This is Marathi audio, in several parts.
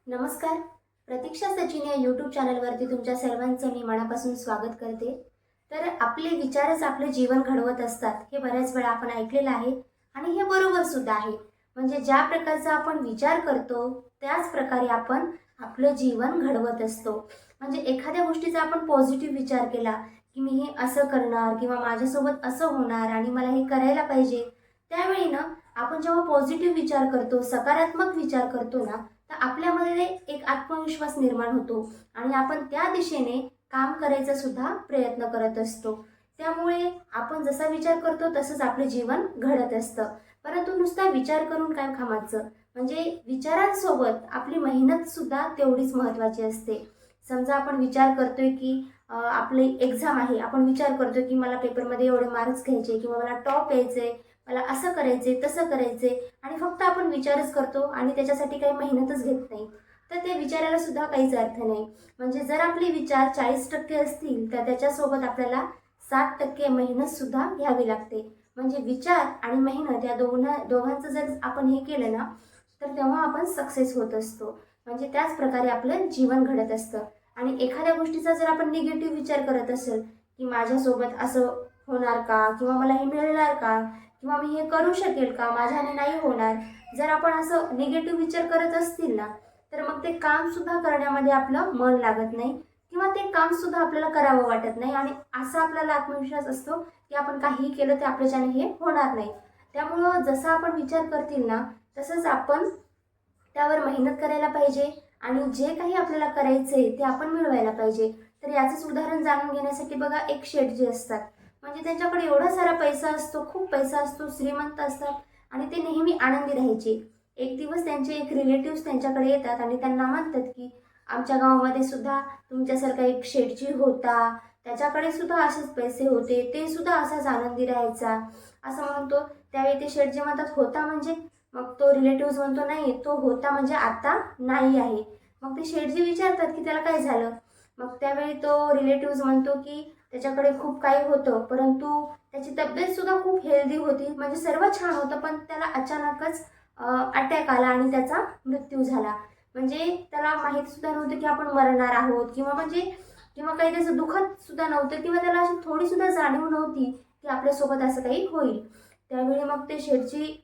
नमस्कार. प्रतीक्षा सचिन या यूट्यूब चॅनलवरती तुमच्या सर्वांचं मी मनापासून स्वागत करते. तर आपले विचारच आपले जीवन घडवत असतात हे बऱ्याच वेळा आपण ऐकलेलं आहे आणि हे बरोबर सुद्धा आहे. म्हणजे ज्या प्रकारचा आपण विचार करतो त्याच प्रकारे आपण आपलं जीवन घडवत असतो. म्हणजे एखाद्या गोष्टीचा आपण पॉझिटिव्ह विचार केला की मी हे असं करणार किंवा माझ्यासोबत असं होणार आणि मला हे करायला पाहिजे, त्यावेळी ना आपण जेव्हा पॉझिटिव्ह विचार करतो, सकारात्मक विचार करतो ना, तर आपल्यामध्ये एक आत्मविश्वास निर्माण होतो आणि आपण त्या दिशेने काम करायचा सुद्धा प्रयत्न करत असतो. त्यामुळे आपण जसा विचार करतो तसंच आपले जीवन घडत असतं. परंतु नुसता विचार करून काय कामाचं? म्हणजे विचारांसोबत आपली मेहनत सुद्धा तेवढीच महत्त्वाची असते. समजा आपण विचार करतोय की आपली एक्झाम आहे. आपण विचार करतोय की मला पेपरमध्ये एवढे मार्क्स घ्यायचे किंवा मला टॉप यायचंय, मला असं करायचंय, तसं करायचंय आणि फक्त आपण विचारच करतो आणि त्याच्यासाठी काही मेहनतच घेत नाही, तर त्या विचाराला सुद्धा काहीच अर्थ नाही. म्हणजे जर आपले विचार 40% असतील तर त्याच्यासोबत आपल्याला 60% मेहनत सुद्धा घ्यावी लागते. म्हणजे विचार आणि मेहनत या दोघांचं जर आपण हे केलं ना, तर तेव्हा आपण सक्सेस होत असतो. म्हणजे त्याच प्रकारे आपलं जीवन घडत असतं. आणि एखाद्या गोष्टीचा जर आपण निगेटिव्ह विचार करत असेल की माझ्यासोबत असं होणार का, किंवा मला हे मिळणार का, किंवा मी हे करू शकेल का, माझ्याने नाही होणार, जर आपण असं निगेटिव्ह विचार करत असतील ना, तर मग ते काम सुद्धा करण्यामध्ये आपलं मन लागत नाही किंवा ते काम सुद्धा आपल्याला करावं वाटत नाही आणि असा आपल्याला आत्मविश्वास असतो की आपण काहीही केलं तर आपल्याच्याने हे होणार नाही. त्यामुळं जसं आपण विचार करतील ना, तसंच आपण त्यावर मेहनत करायला पाहिजे आणि जे काही आपल्याला करायचंय ते आपण मिळवायला पाहिजे. तर याचंच उदाहरण जाणून घेण्यासाठी बघा, एक शेठ जे असतात, म्हणजे त्यांच्याकडे एवढा सारा पैसा असतो, खूप पैसा असतो, श्रीमंत असतात आणि ते नेहमी आनंदी राहायचे. एक दिवस त्यांचे एक रिलेटिव्ह त्यांच्याकडे येतात आणि त्यांना म्हणतात की आमच्या गावामध्ये सुद्धा तुमच्यासारखा एक शेठजी होता, त्याच्याकडे सुद्धा असेच पैसे होते, ते सुद्धा असाच आनंदी राहायचा, असं म्हणतो. त्यावेळी ते शेठजी म्हणतात, होता म्हणजे? मग तो रिलेटिव्ह म्हणतो, नाही, तो होता म्हणजे आता नाही आहे. मग ते शेठजी विचारतात की त्याला काय झालं? मग त्यावेळी तो रिलेटिव्ह म्हणतो की त्याच्याकडे खूप काही होतं, परंतु त्याची तब्येत सुद्धा खूप हेल्दी होती, म्हणजे सर्व छान होतं, पण त्याला अचानकच अटॅक आला आणि त्याचा मृत्यू झाला. म्हणजे त्याला माहीत सुद्धा नव्हतं की आपण मरणार आहोत, किंवा म्हणजे किंवा काही त्याचं दुखत सुद्धा नव्हतं, किंवा त्याला अशी थोडी सुद्धा जाणीव नव्हती की आपल्यासोबत असं काही होईल. त्यावेळी मग ते शेठजी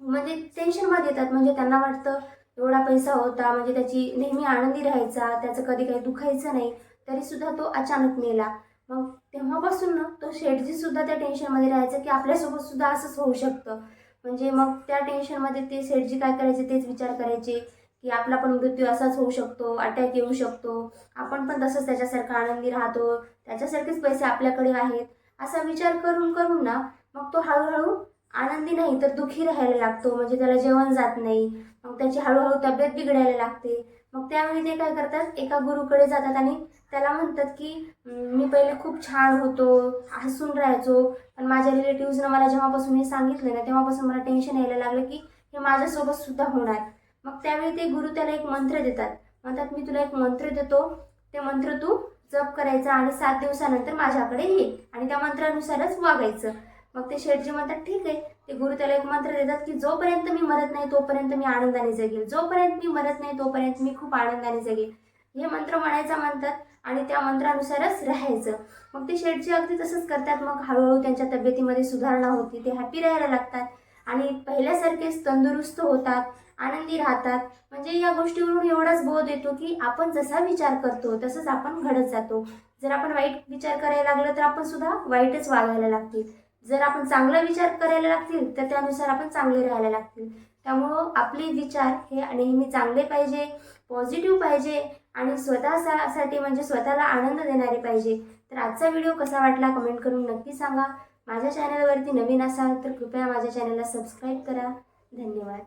म्हणजे टेन्शनमध्ये येतात. म्हणजे त्यांना वाटतं एवढा पैसा होता, म्हणजे त्याची नेहमी आनंदी राहायचा, त्याचं कधी काही दुखायचं नाही, तरीसुद्धा तो अचानक मेला. मग तेव्हापासून ना तो शेठजी सुद्धा त्या टेन्शनमध्ये राहायचा की आपल्यासोबत सुद्धा असंच होऊ शकतं. म्हणजे मग त्या टेन्शनमध्ये ते शेठजी काय करायचे, तेच विचार करायचे की आपला पण मृत्यू असाच होऊ शकतो, अटॅक येऊ शकतो, आपण पण तसंच त्याच्यासारखं आनंदी राहतो, त्याच्यासारखेच पैसे आपल्याकडे आहेत, असा विचार करून करून ना मग तो हळूहळू आनंदी नाही तर दुःखी राहायला लागतो. म्हणजे त्याला जेवण जात नाही, मग त्याची हळूहळू तब्येत बिघडायला लागते. मग त्यावेळी ते काय करतात, एका गुरुकडे जातात आणि त्याला म्हणतात की मी पहिले खूप छान होतो, हसून राहायचो, पण माझ्या रिलेटिव्हजनं मला जेव्हापासून हे सांगितलं ना, तेव्हापासून मला टेन्शन यायला लागलं की हे माझ्यासोबत सुद्धा होणार. मग त्यावेळी ते गुरु त्याला एक मंत्र देतात. म्हणतात, मी तुला एक मंत्र देतो, ते मंत्र तू जप करायचा आणि 7 दिवसानंतर माझ्याकडे ये आणि त्या मंत्रानुसारच वागायचं. मग ते शेठजी म्हणतात, ठीक आहे. ते गुरु त्याला एक मंत्र देतात की जोपर्यंत मी मरत नाही तोपर्यंत मी आनंदाने जगेल, जोपर्यंत मी मरत नाही तोपर्यंत मी खूप आनंदाने जगेल, हे मंत्र म्हणायचा म्हणतात आणि त्या मंत्रानुसारच राहायचं. मग ते शेठजी अगदी तसंच करतात. मग हळूहळू त्यांच्या तब्येतीमध्ये सुधारणा होती, ते हॅपी राहायला लागतात आणि पहिल्यासारखेच तंदुरुस्त होतात, आनंदी राहतात. म्हणजे या गोष्टीवरून एवढाच बोध येतो की आपण जसा विचार करतो तसंच आपण घडत जातो. जर आपण वाईट विचार करायला लागलो तर आपण सुद्धा वाईटच वागायला लागतील. जर आपण चांगला विचार करायला लागतील तर त्यानुसार आपण चांगले राहायला लागतील. त्यामुळं आपले विचार हे नेहमी चांगले पाहिजे, पॉझिटिव्ह पाहिजे आणि स्वतःसाठी म्हणजे स्वतःला आनंद देणारे पाहिजे. तर आजचा व्हिडिओ कसा वाटला कमेंट करून नक्की सांगा. माझ्या चॅनलवरती नवीन असाल तर कृपया माझ्या चॅनलला सबस्क्राईब करा. धन्यवाद.